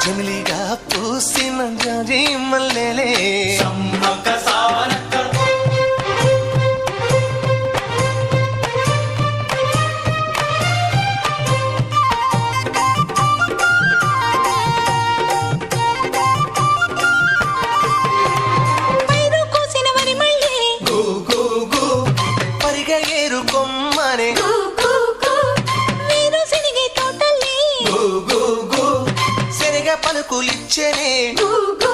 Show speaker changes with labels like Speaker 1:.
Speaker 1: జమిలిగా పూసిన జాజి మల్లెలే
Speaker 2: సమ్మక్క సావనక్క
Speaker 3: పైరు కోసిన వరి మళ్ళీ
Speaker 1: గు గు గు పరిగె ఏరు కొమ్మనే
Speaker 3: కు కు కు వీరు సినిగే తోటల్లి
Speaker 1: గు గు గు సెరగ పలుకులిచ్చనే
Speaker 3: కు కు